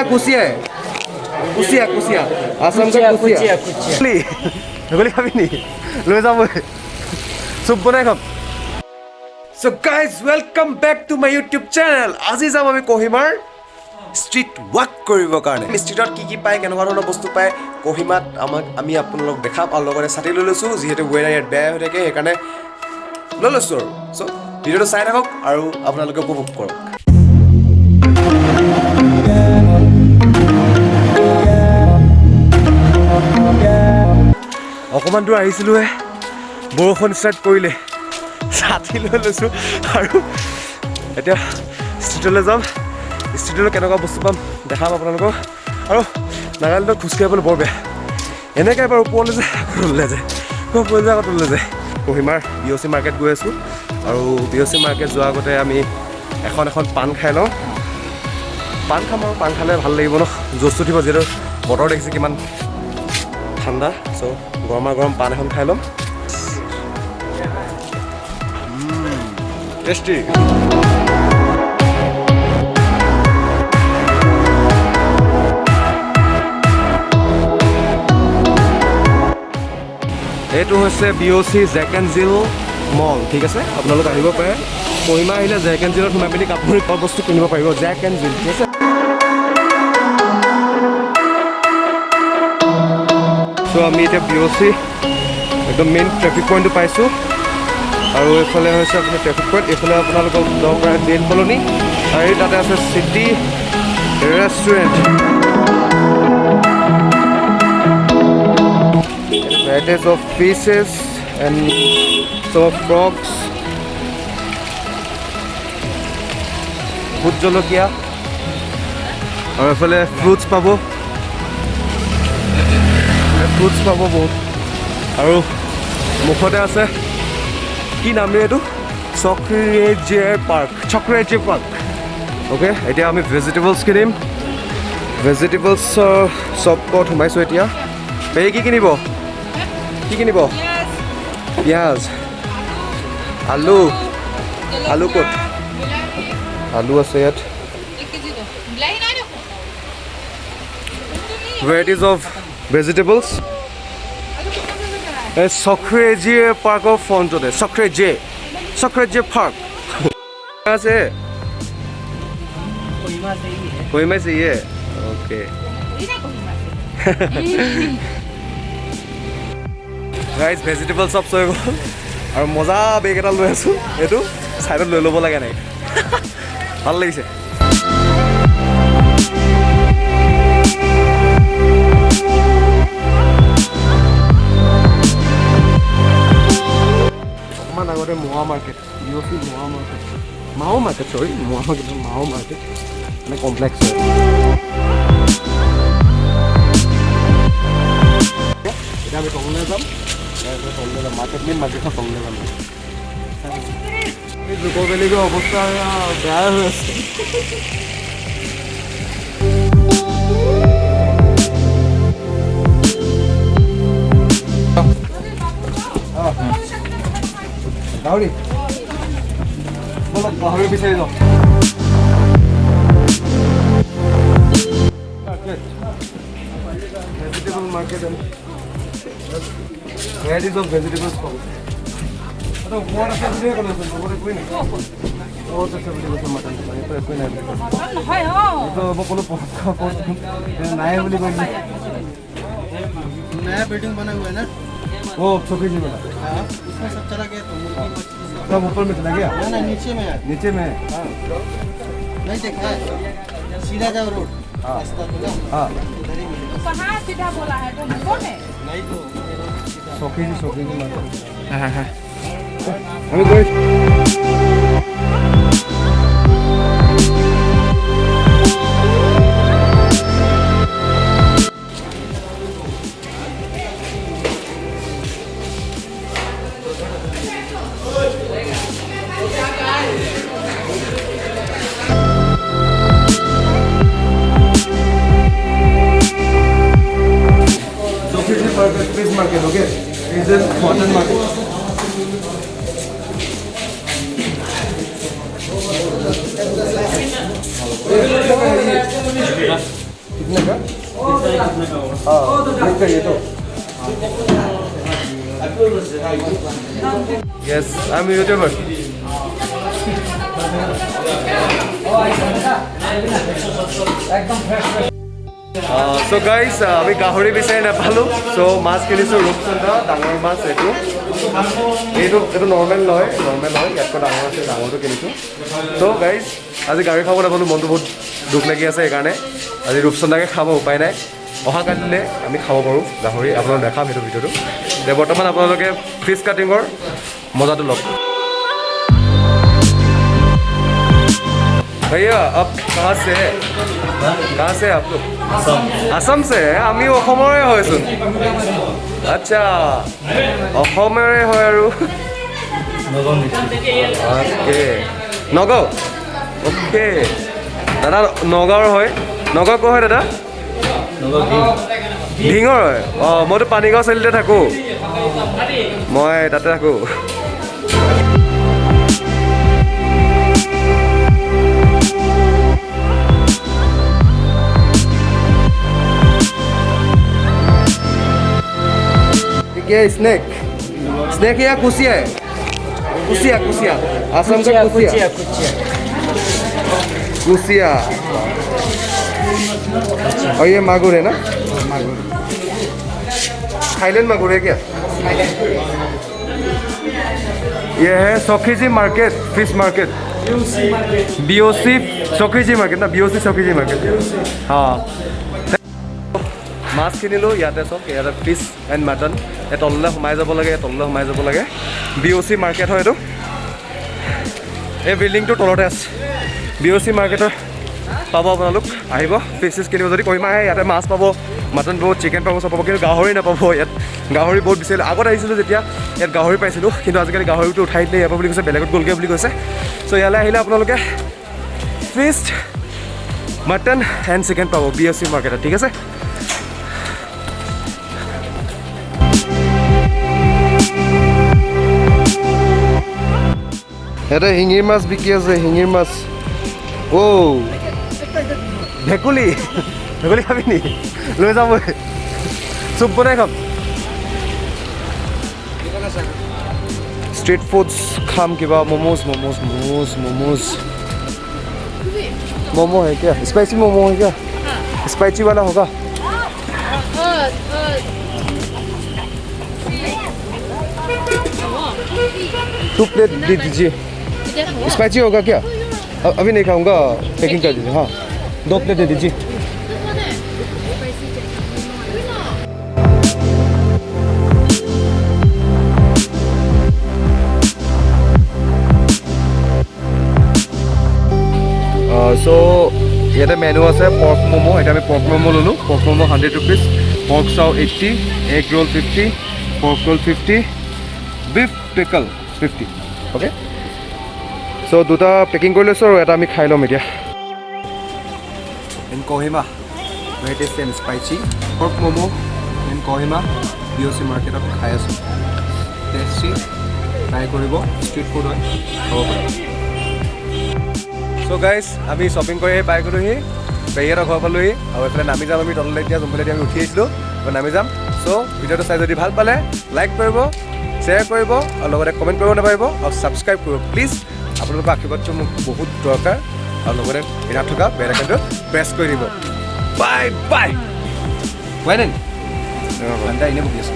कुसिया है कुसिया कुसिया आसाम का कुसिया नगली खाबी नी লৈ যাব চুপ বনাই খাম so guys welcome back to my YouTube channel আজি যাম আমি কোহিমাৰ ষ্ট্ৰীট ৱাক কৰিবৰ কাৰণে ষ্ট্ৰীটত কি পায় কেনেকুৱা ধৰণৰ বস্তু পায় কোহিমাত আমি আপোনালোক দেখাম আৰু লগতে ছাতি লৈ লৈছোঁ যিহেতু ৱেডাৰ ইয়াত বেয়া হৈ থাকে সেইকাৰণে লৈ লৈছোঁ আৰু চ' ভিডিঅ'টো চাই থাকক আৰু আপোনালোকে উপভোগ কৰক অকণমান দূৰ আহিছিলোঁহে বৰষুণ ষ্টাৰ্ট কৰিলে ছাতি লৈ লৈছোঁ আৰু এতিয়া ষ্ট্ৰীটলৈ যাম ষ্ট্ৰীটলৈ কেনেকুৱা বস্তু পাম দেখাম আপোনালোকক আৰু নাগালেণ্ডত খোজকাঢ়িবলৈ বৰ বেয়া এনেকৈ এবাৰ ওপৰলৈ যায় আকৌ তললৈ যায় ওপৰলৈ যায় আকৌ তললৈ যায় কোহিমাৰ BOC মাৰ্কেট গৈ আছোঁ আৰু BOC মাৰ্কেট যোৱাৰ আগতে আমি এখন পাণ খাই লওঁ পাণ খাম আৰু পাণ খালে ভাল লাগিব ন জোচটো উঠিব যিহেতু বতৰ দেখিছে কিমান ঠাণ্ডা চ' গৰমা গৰম পাণ এখন খাই ল'ম টেষ্টি এইটো হৈছে BOC জেক এণ্ড জিল মল ঠিক আছে আপোনালোক আহিব পাৰে কোহিমা আহিলে জেক এণ্ড জিলত সোমাই পিনি কাপোৰ বস্তু কিনিব পাৰিব জেক এণ্ড জিল ঠিক আছে চ' আমি এতিয়া BOC একদম মেইন ট্ৰেফিক পইণ্টটো পাইছোঁ আৰু এইফালে হৈছে আপোনাৰ ট্ৰেফিক পইণ্ট এইফালে আপোনালোকক লগ কৰা ডেন কলনি আৰু তাতে আছে city restaurant varieties of fishes and some of frogs vote জলকীয়া আৰু এইফালে ফ্ৰুটছ পাব বহুত আৰু মুখতে আছে কি নাম এইটো চক্ৰেজিয়াৰ পাৰ্ক অ'কে এতিয়া আমি ভেজিটেবলছ কিনিম ভেজিটেবলছৰ শ্বপত সোমাইছোঁ এতিয়া পেহী কি কিনিব পিঁয়াজ আলু ক'ত আলু আছে ইয়াত ভেৰাইটিজ অফ ভেজিটেবলছ চক্ৰেজিয়াৰ পাৰ্কৰ ফ্ৰণ্টতে চক্ৰেজিয়াৰ পাৰ্ক আছে कोहिमा से ही है ओके গাইজ ভেজিটেবল চব চৈ গ'ল আৰু মজা বেগ এটা লৈ আছোঁ এইটো ছাইডত লৈ ল'ব লাগে নাই ভাল লাগিছে অকণমান আগতে মোৱা মাৰ্কেট BOC মাও মাৰ্কেট মানে কমপ্লেক্স হয় এতিয়া আমি তললৈ যাম মাৰ্কেটখন তললৈ যাম এই জুকৰ ভেলীৰ অৱস্থা বেয়া হৈ আছে গাহৰি বলক গাহৰি বিচাৰি যাওঁ vegetable market and varieties of vegetables পাব এটা ওপৰত আছে বুলি ক'লে ওপৰত কোই নাই ওপৰত আছে বুলি কৈছে মটন এটা কোই নাই নহয় তো মই কোনো পথ নাই বুলি কৈছে नया बिल्डिंग बना हुआ है ना वो छोटी जी वाला हां इसमें सब चला गया तो सब ऊपर में चला गया ना नीचे में हां नहीं देखा है सीधा जाओ रोड रास्ता तो ना हां कहाँ सीधा बोला है तो ऊपर में नहीं तो सोखी जी हां हां हमें कोई fish market, okay? It's a cotton market. कितने का? हाँ, ब्रेक का ये तो। Yes, I'm a YouTuber. So guys, আমি গাহৰি বিচাৰি নাপালোঁ। So মাছ কিনিছোঁ ৰূপচন্দা, ডাঙৰ মাছ এইটো নৰ্মেল নহয়, ইয়াতকৈ ডাঙৰ আছে, ডাঙৰটো কিনিছোঁ। So guys, আজি গাহৰি খাব নাপালোঁ, মনটো বহুত দুখ লাগি আছে সেইকাৰণে। আজি ৰূপচন্দাকে খাব, উপায় নাই। অহাকালিলৈ আমি খাব পাৰোঁ গাহৰি, আপোনালোক দেখাম সেইটো ভিডিঅ'টো। বৰ্তমান আপোনালোকে ফিছ কাটিঙৰ মজাটো লওক। भैया आप कहाँ से है? कहाँ से आप लोग? असम से है? আমি অসমৰে হয়চোন। আচ্ছা, অসমৰে হয় আৰু অ'কে নগাঁও। অ'কে দাদা নগাঁৱৰ হয়। নগাঁও ক'ৰ হয় দাদা? ঢিঙৰ হয়। অঁ মইতো পানীগাঁও চাৰিআলিতে থাকোঁ, মই তাতে থাকোঁ। क्या है स्नैक? स्नैक या कुसिया है? कुसिया असम का कुसिया। और ये मागुर है ना? थाईलैंड मागुर है क्या? ये है Saukhiji market, fish market, BOC Saukhiji market ना, BOC सौखीजी मार्केट। हाँ মাছ কিনিলোঁ ইয়াতে, চব ইয়াতে ফিছ এণ্ড মাটন। এই তললৈ সোমাই যাব লাগে, BOC মাৰ্কেট হয় এইটো। এই বিল্ডিংটোৰ তলতে আছে BOC মাৰ্কেটৰ। পাব আপোনালোক, আহিব ফিছ চিছ কিনিব যদি। কহিমা আহে ইয়াতে মাছ পাব, মাটন পাব, চিকেন পাব, চব পাব, কিন্তু গাহৰি নাপাব ইয়াত। গাহৰি বহুত বিচাৰিলোঁ, আগত আহিছিলোঁ যেতিয়া ইয়াত গাহৰি পাইছিলোঁ, কিন্তু আজিকালি গাহৰিটো উঠাই দিলে ইয়াৰ পৰা বুলি কৈছে, বেলেগত গ'লগৈ বুলি কৈছে। চ' ইয়ালৈ আহিলে আপোনালোকে ফিছ, মাটন এণ্ড চিকেন পাব BOC মাৰ্কেটত, ঠিক আছে। এটা শিঙিৰ মাছ বিকি আছে, শিঙিৰ মাছ। অ' ভেকুলী খাবি নি? লৈ যাম মই, চুপ বনাই খাম। ষ্ট্ৰীট ফুডছ খাম, কিবা ম'ম'জ। मोमो है क्या? स्पाइसी मोमो है क्या? स्पाइसी वाला होगा? 2 प्लेट दे दीजिए। स्पाइसी होगा क्या? अभी नहीं खाऊंगा, पैकिंग कर दीजिए। हाँ 2 प्लेट दे दीजिए। सो ইয়াতে মেনু আছে পৰ্ক ম'ম'। এতিয়া আমি পৰ্ক ম'ম' ল'লোঁ। Pork momo' 100 rupees, pork chow 80, egg roll 50, pork roll 50, beef pickle 50। Okay, so' দুটা পেকিং কৰি লৈছোঁ আৰু এটা আমি খাই ল'ম এতিয়া। In Kohima very tasty and spicy pork momo' in Kohima BOC মাৰ্কেটত খাই আছোঁ। টেষ্টি, ট্ৰাই কৰিব, ষ্ট্ৰীট ফুড হয়, খাব পাৰে। চ' গাইজ আমি শ্বপিং কৰি আহি পাই গ'লোহি, পেহীহঁতৰ ঘৰ পালোহি, আৰু এইফালে নামি যাম আমি তললৈ। এতিয়া যোনফালেদি আমি উঠি আহিছিলোঁ নামি যাম। চ' ভিডিঅ'টো চাই যদি ভাল পালে লাইক কৰিব, শ্বেয়াৰ কৰিব, আৰু লগতে কমেণ্ট কৰিব নাপাৰিব, আৰু ছাবস্ক্ৰাইব কৰিব প্লিজ। আপোনালোকৰ আশীৰ্বাদটো মোক বহুত দৰকাৰ, আৰু লগতে ইয়াত থকা বেল আইকনটো প্ৰেছ কৰি দিব। Bye bye. এনেই বহি আছোঁ।